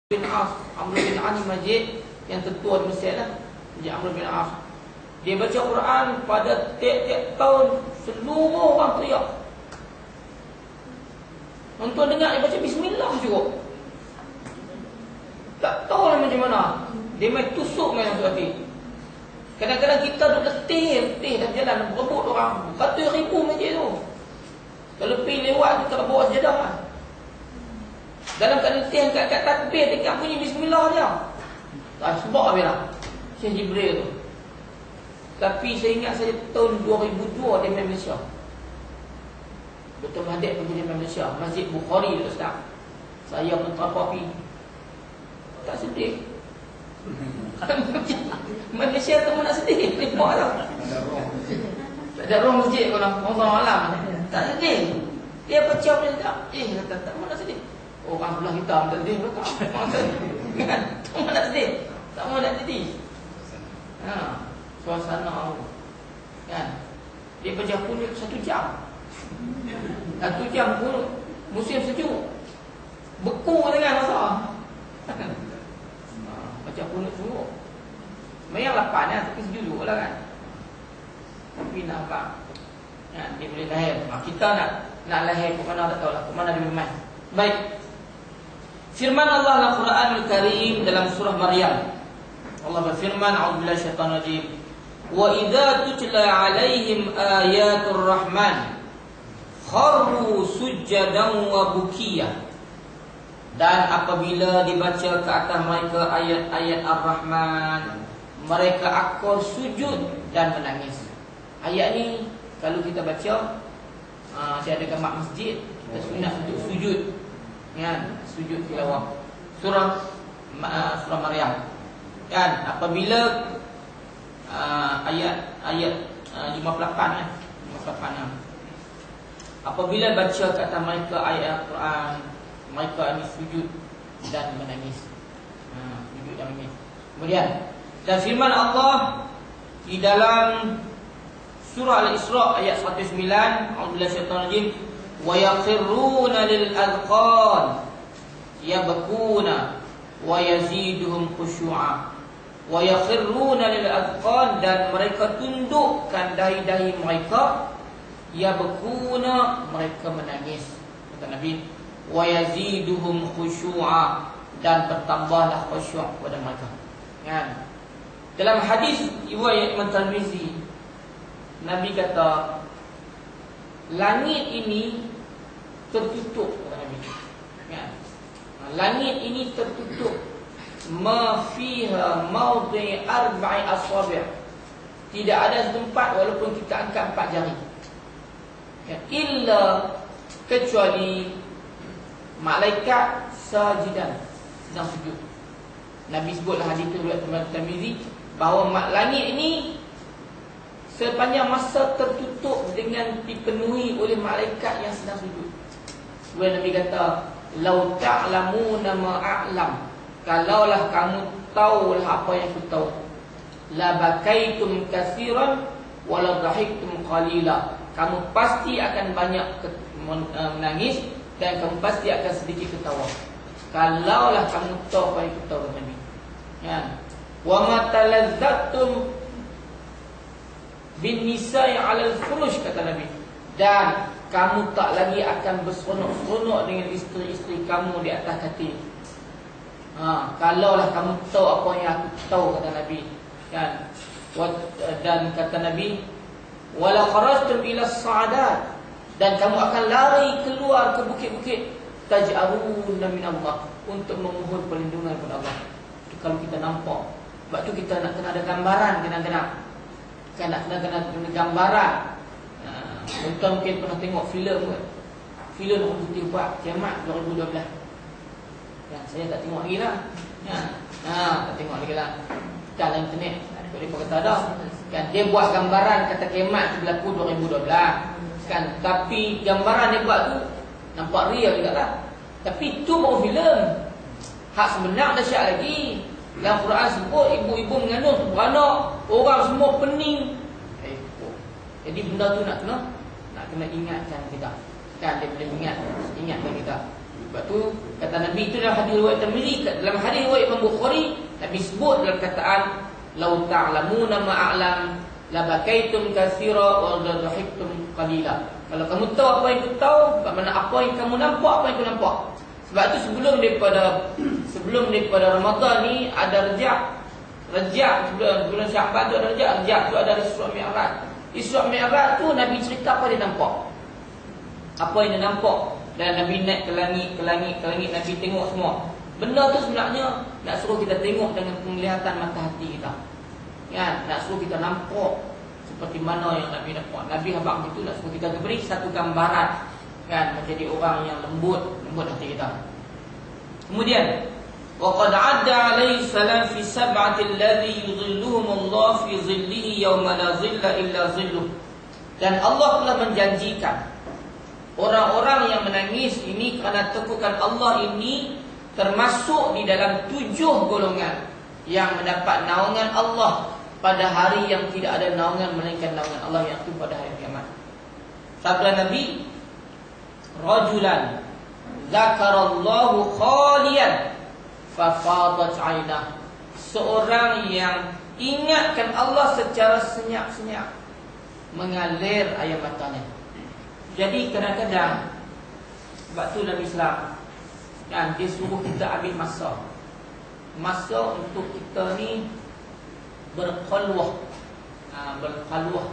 bin Auf, Amr bin Ali Majid yang tertua di Mesir lah, Masjid Amr bin Auf. Dia baca Quran pada tiap-tiap tahun, seluruh orang teriak. Tuan dengar dia baca Bismillah cukup. Tak tahu lah macam mana. Dia main tusuk main tu hati. Kadang-kadang kita duduk letih dalam jalan, berebut orang. Ratus ribu masjid tu. Kalau pergi lewat, kita bawa sejadah lah. Dalam keadaan letih, angkat takbir, dekat bunyi Bismillah dia. Sebab habis lah Syekh Jibril tu. Tapi saya ingat saja tahun 2002 dia main Malaysia. Dr. Mahathir pergi dia main Malaysia, Masjid Bukhari tu Ustaz. Saya pun terpapi. Tak sedih. Malaysia tu pun nak sedih. Lepak tau. Tak ada roh masjid pun orang malam. Tak sedih. Dia pecah dia tak. Tak mana sedih. Orang belah hitam tak sedih. Tak mana sedih. Tak mana sedih. Suasana kan. Dia baca kunut 1 jam. 1 jam kunut. Musim sejuk. Beku dengan masa. Baca kunut semua. Memang lapar lah, tapi sejuk juga lah kan. Tapi nak apa? Dia boleh lahir. Kita nak lahir ke mana tak tahu lah. Ke mana dia bermain. Baik. Firman Allah dalam Quranul Karim dalam surah Maryam. Allah berfirman, a'udzubillahi minasyaitonir rajim. Wa idza tutla 'alaihim ayatur rahman kharru sujjadan wa bukiya. Dan apabila dibaca ke atas mereka ayat-ayat Ar-Rahman, mereka akan sujud dan menangis. Ayat ni kalau kita baca, saya ada gambar masjid, kita sunat untuk sujud. Kan, sujud tilawah. Surah Maryam. Kan, apabila ayat 58 kan, 58. Apabila baca ke atas mereka ayat Al-Quran, mereka ini sujud dan menangis. Sujud dan menangis. Kemudian dan firman Allah di dalam surah Al-Isra ayat 109, a'udzubillahi minasyaitonir rajim, wa yaqirruna lil adqan yabkuna wa yaziduhum khushu'a. Wa yaqirruna lil adqan, dan mereka tundukkan dahi-dahi mereka, yabkuna, mereka menangis. Kata Nabi, wa yaziduhum khushu'a, dan bertambahlah khusyuk pada mereka. Kan? Dalam hadis riwayat Imam Tirmizi, Nabi kata, langit ini tertutup, kata Nabi. Kan? Langit ini tertutup, ma fiha mawdi' arba'i asabi'. Tidak ada tempat walaupun kita angkat 4 jari. Illa, kecuali malaikat sajidan, sedang sujud. Nabi sebutlah hadis itu riwayat Imam Tirmizi, bahawa langit ini sepanjang masa tertutup dengan dipenuhi oleh malaikat yang sedang sujud. Kemudian Nabi kata, lau ta'lamuna ma a'lam, kalaulah kamu tahulah apa yang aku tahu, la bakaitum katsiran wa la dhahiktum qalila, kamu pasti akan banyak menangis dan kamu pasti akan sedikit ketawa. Kalaulah kamu tahu apa yang aku tahu, Nabi. Ya. Wa ma talazzatum bin nisa'i 'alal furush, kata Nabi. Dan kamu tak lagi akan berseronok-seronok dengan isteri-isteri kamu di atas katil. Kalaulah kamu tahu apa yang aku tahu, kata Nabi. Kan? Dan kata Nabi, wala kharajtum ila as-sa'adat, dan kamu akan lari keluar ke bukit-bukit, taj'aruna min Allah, untuk memohon perlindungan kepada Allah. Itu kalau kita nampak. Sebab tu kita nak kena ada gambaran, kena kan, nak kena gambaran. Tuan mungkin pernah tengok filem kan? Filem orang putih buat Kiamat 2012. Ya, saya tak tengok lagi lah. Tak tengok lagi lah. Dalam internet boleh kata ada. Kan dia buat gambaran kata kiamat tu berlaku 2012. Kan, tapi gambaran dia buat tu nampak real juga lah. Tapi tu baru filem. Hak sebenar dahsyat lagi. Dalam Quran sebut ibu-ibu mengandung beranak, orang semua pening. Jadi benda tu nak kena ingatkan kita. Kan dia boleh ingatkan kita. Sebab tu kata Nabi itu dalam hadis riwayat Tirmizi, dalam hadis riwayat Imam Bukhari, Nabi sebut dalam kataan lau ta'lamuna ma a'lam la bakaitum katsira wa la dhahiktum qalila. Kalau kamu tahu apa yang aku tahu, bagaimana apa yang kamu nampak, apa yang aku nampak. Sebab tu sebelum daripada Ramadan ni ada Rejab sebelum Syaban tu ada Rejab tu ada Isra Mi'raj. Isra Mi'raj tu Nabi cerita apa dia nampak. Apa yang dia nampak. Dan Nabi naik ke langit Nabi tengok semua. Benda tu sebenarnya nak suruh kita tengok dengan penglihatan mata hati kita. Kan? Nak suruh kita nampak seperti mana yang Nabi nampak. Nabi habaq gitu nak suruh kita beri satu gambaran, kan, menjadi orang yang lembut hati kita. Kemudian waqad 'adda alaihi salam fi sab'ati alladhi yudhilluhum Allah fi dhillihi yawma la dhilla illa dhilluh. Dan Allah telah menjanjikan orang-orang yang menangis ini kerana tekukan Allah ini termasuk di dalam 7 golongan yang mendapat naungan Allah pada hari yang tidak ada naungan melainkan naungan Allah, yang itu pada hari kiamat. Sabda Nabi, rajulan zakarallahu khaliyan fafadat 'ainah. Seorang yang ingatkan Allah secara senyap-senyap, mengalir air matanya. Jadi kadang-kadang sebab tu dalam Islam, kan, dia suruh kita ambil masa untuk kita ni berkhalwah. Berkhalwah,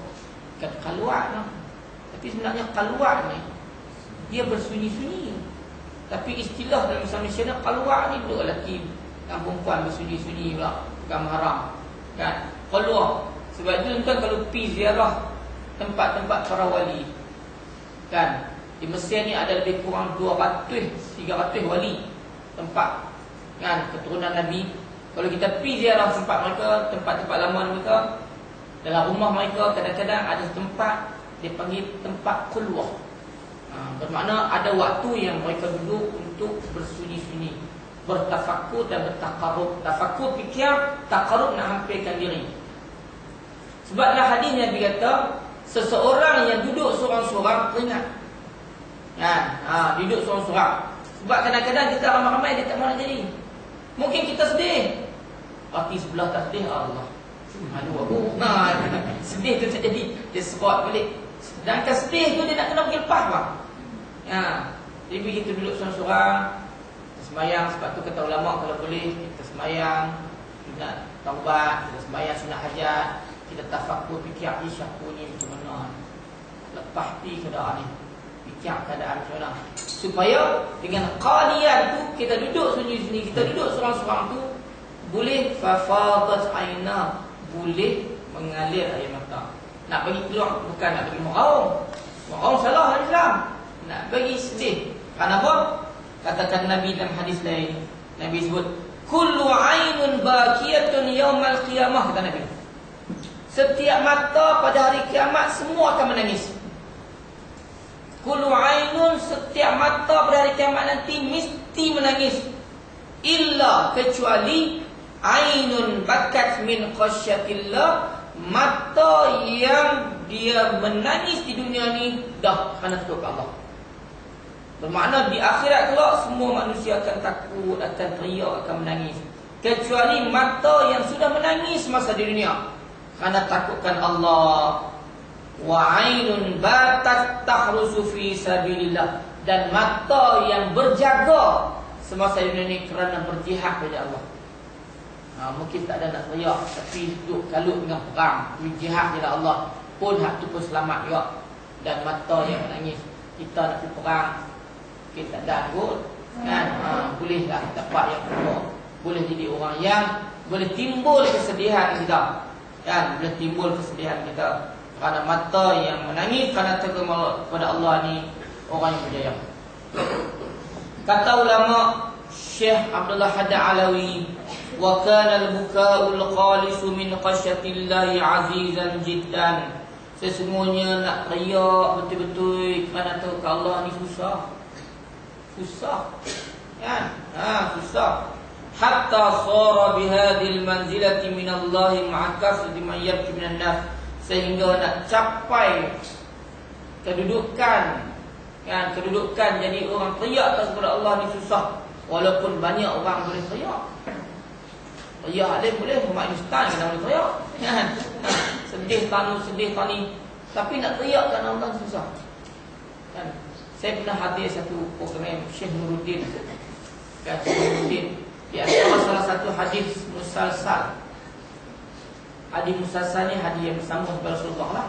bukan khalwat no. Tapi sebenarnya khalwat ni dia bersunyi-sunyi. Tapi istilah dalam Islam Malaysia ni khalwat ni duduk lelaki dan perempuan bersunyi-sunyi pula, bukan haram, kan, khalwah. Sebab itu tuan kalau pergi ziarah tempat-tempat para wali, kan, di Mesir ni ada lebih kurang 200-300 wali tempat, kan, keturunan Nabi. Kalau kita pergi ziarah tempat mereka, tempat-tempat lama mereka, dalam rumah mereka kadang-kadang ada tempat dia panggil tempat khulwah. Bermakna ada waktu yang mereka duduk untuk bersunyi-sunyi, bertafakur dan bertakarub. Tafakur fikir, takarub nak hampirkan diri. Sebablah hadis Nabi kata, seseorang yang duduk seorang-seorang teringat. Duduk seorang-seorang. Sebab kadang-kadang kita ramai-ramai dia tak mahu nak jadi. Mungkin kita sedih, parti sebelah tak sedih, Allah malu aku. Sedih tu tak jadi, dia serat balik. Sedangkan sedih tu dia nak kena pergi lepas bang. Jadi begitu duduk seorang-seorang, sembahyang. Sebab tu kata ulama, kalau boleh kita sembahyang sunat taubat, kita sembahyang sunat hajat, kita tafakur fikir isyaku ni macam mana, lepas ti keadaan ni, fikir keadaan macam mana, supaya dengan qaliyan tu kita duduk sunyi-sunyi, kita duduk seorang-seorang tu boleh fafadat aina, boleh mengalir air mata. Nak bagi keluar, bukan nak bagi meraung salah Islam, nak bagi sedih. Kenapa? Katakan Nabi dalam hadis lain, Nabi sebut kullu ainun baqiyatun yaumal qiyamah, kata Nabi. Setiap mata pada hari kiamat semua akan menangis. Kullu ainun, setiap mata pada hari kiamat nanti mesti menangis. Illa, kecuali ainun bakat min khasyatillah, mata yang dia menangis di dunia ni dah kerana takut Allah. Bermakna di akhirat kelak semua manusia akan takut, akan teriak, akan menangis, kecuali mata yang sudah menangis masa di dunia kerana takutkan Allah. Wa ainun batat tahrusu fi sabilillah, dan mata yang berjaga semasa dunia ni kerana berjihad kepada Allah. Mungkin tak ada nak teriak, tapi duduk kalut dengan perang, berjihad kepada Allah, pun hak tu pun selamat juga. Dan mata yang menangis, kita nak pergi perang, kita tak ada anggut, kan, bolehlah dapat yang kedua, boleh jadi orang yang boleh timbul kesedihan kita, kan, boleh timbul kesedihan kita kerana mata yang menangis kerana takut kepada Allah ni orang yang berjaya. Kata ulama Syekh Abdullah Haddad Alawi, wa kana al-buka'ul khalisu min khasyatillahi azizan jiddan. Sesungguhnya nak teriak betul-betul kerana takut ke Allah ni susah, kan, susah. Hatta sara bihadil manzilati minallahi ma'akas liman yabki minan nas, sehingga nak capai kedudukan Kan, kedudukan jadi orang teriak atas kepada Allah ni susah. Walaupun banyak orang boleh teriak. Teriak alim boleh, umat Islam kena boleh teriak. Kan? Sedih tani. Tapi nak teriak kan Allah susah. Kan? Saya pernah hadir satu program Syekh Nuruddin. Kan, Syekh Nuruddin. Di antara salah satu hadis musalsal. Hadis musalsal ni hadis yang bersama kepada Rasulullah lah.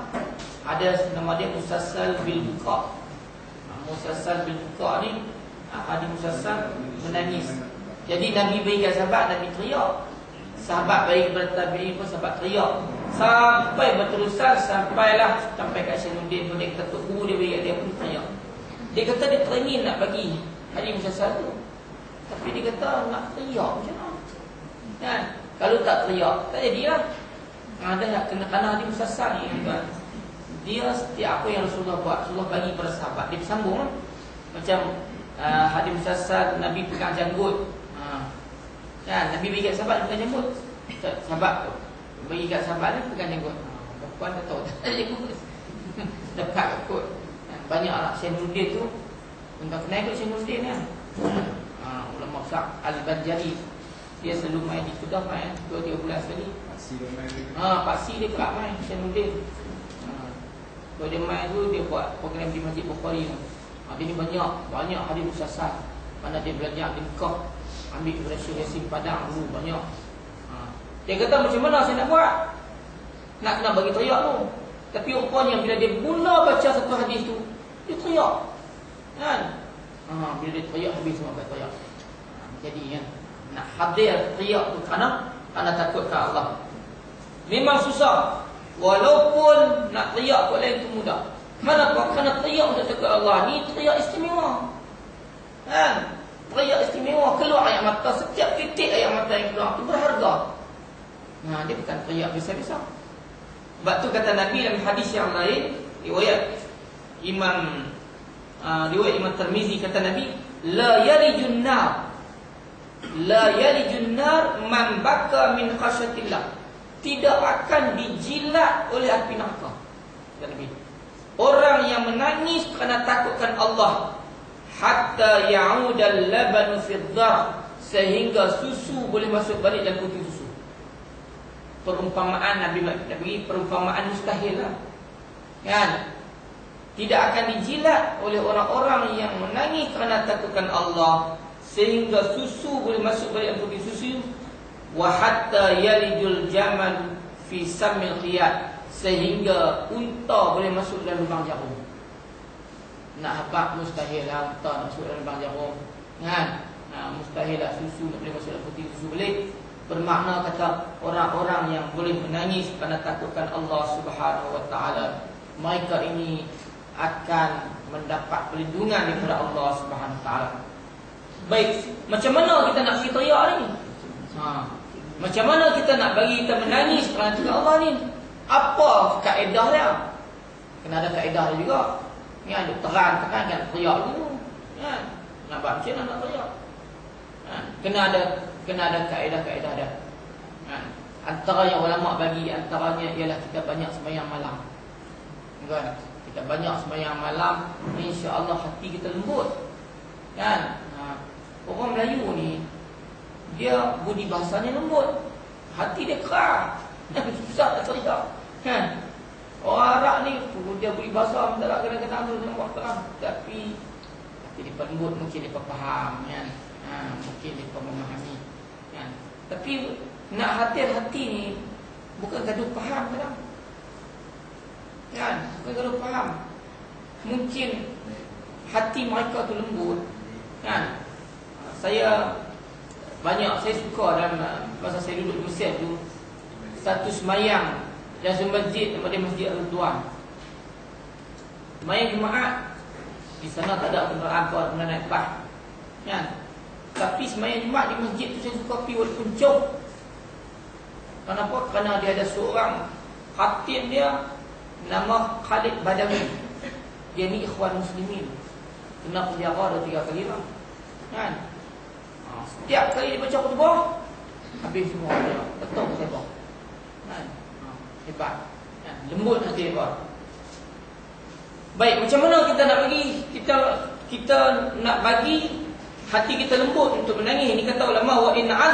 Ada nama dia musalsal bil buka. Musalsal bil buka ni hadis musalsal menangis. Jadi Nabi berikan sahabat, Nabi teriak. Sahabat bagi kepada tabi'in pun sahabat teriak. Sampai berterusan, sampailah sampai kat Syekh Nuruddin pun dia kata tok guru dia beri dia pun teriak. Dia kata dia teringin nak bagi hadis musalsal tu. Tapi dia kata nak teriak macam mana? Kan? Kalau tak teriak, tak jadilah. Ada nak kena hadis musalsal ni kan. Dia setiap apa yang Rasulullah buat, Rasulullah bagi pada sahabat. Dia bersambung macam hadis musalsal Nabi pegang janggut. Kan, Nabi bagi kat sahabat pegang janggut. Sahabat bagi kat sahabat ni pegang janggut. Puan tak tahu tak janggut. Dekat kot. Banyak anak Syekh Nuruddin tu entah kenal ikut Syekh Nuruddin kan. Ulama besar Al-Banjari. Dia selalu main di Kedah main 2-3 bulan sekali. Paksi dia kerap main Syekh Nuruddin. Kalau dia main tu, dia buat program di Masjid Bukhari tu. Dia ni banyak hadis musalsal. Mana dia belajar di Mekah, ambil daripada Syekh Yasin Padang dulu banyak. Dia kata macam mana saya nak buat? Nak bagi teriak tu. Tapi rupanya bila dia mula baca satu hadis tu, dia teriak. Kan? Bila dia teriak habis semua teriak. Jadi kan, nak hadir teriak tu kerana takut ke Allah. Memang susah. Walaupun nak teriak kot lain tu mudah. Kenapa? Kerana teriak untuk takut Allah ni teriak istimewa. Kan? Teriak istimewa, keluar air mata. Setiap titik air mata yang keluar tu berharga. Dia bukan teriak biasa-biasa. Sebab tu kata Nabi dalam hadis yang lain, riwayat Imam Tirmizi, kata Nabi, la yalijun nar man baka min khasyatillah. Tidak akan dijilat oleh api neraka. Kata Nabi, orang yang menangis kerana takutkan Allah, hatta ya'udal labanu fi dhar, sehingga susu boleh masuk balik dalam putih susu. Perumpamaan Nabi bagi perumpamaan mustahil lah. Kan? Tidak akan dijilat oleh orang-orang yang menangis kerana takutkan Allah, sehingga susu boleh masuk balik dalam putih susu. Wa hatta yalijul jamal fi samil qiyad, sehingga unta boleh masuk dalam lubang jarum. Nak habaq mustahil lah unta nak masuk dalam lubang jarum. Kan? Mustahil lah susu nak boleh masuk dalam putih susu boleh. Bermakna kata orang-orang yang boleh menangis kerana takutkan Allah Subhanahu wa taala, mereka ini akan mendapat perlindungan daripada Allah Subhanahu wa taala. Baik, macam mana kita nak pergi teriak ni? Macam mana kita nak bagi kita menangis kerana takut Allah ni? Apa kaedah dia? Kena ada kaedah dia juga. Ni ada terang kan teriak dulu. Kan? Nak buat macam mana nak teriak? Kena ada kaedah-kaedah dia. Antara yang ulama bagi antaranya ialah kita banyak sembahyang malam. Kan? Kita banyak sembahyang malam, insya-Allah hati kita lembut. Kan? Orang Melayu ni dia budi bahasanya lembut, hati dia keras. Susah nak teriak. Kan? Orang Arab ni dia budi bahasa mentara kadang-kadang tu nampak terang, tapi dia lembut, mungkin dia faham kan. Mungkin dia memahami kan? Tapi nak hati-hati ni bukan gaduh faham kadang. Kan? Bukan gaduh faham. Mungkin hati mereka tu lembut. Kan? Saya suka dalam masa saya duduk di Mesir tu, satu semayang dan masjid daripada Masjid Al-Ridwan. Semayang Jumaat di sana tak ada kenderaan kena naik bas. Kan? Tapi semayang Jumaat di masjid tu saya suka pergi walaupun jauh. Kenapa? Kerana dia ada seorang khatib dia, nama Khalid Badawi. Dia ni ikhwan muslimin, kena penjara 2-3 kali lah. Kan? Setiap kali dia baca khutbah, habis semua dia betul hebat. Kan? Hebat. Kan? Lembut hati hebat. Baik, macam mana kita nak bagi kita nak bagi hati kita lembut untuk menangis? Ini kata ulama wa in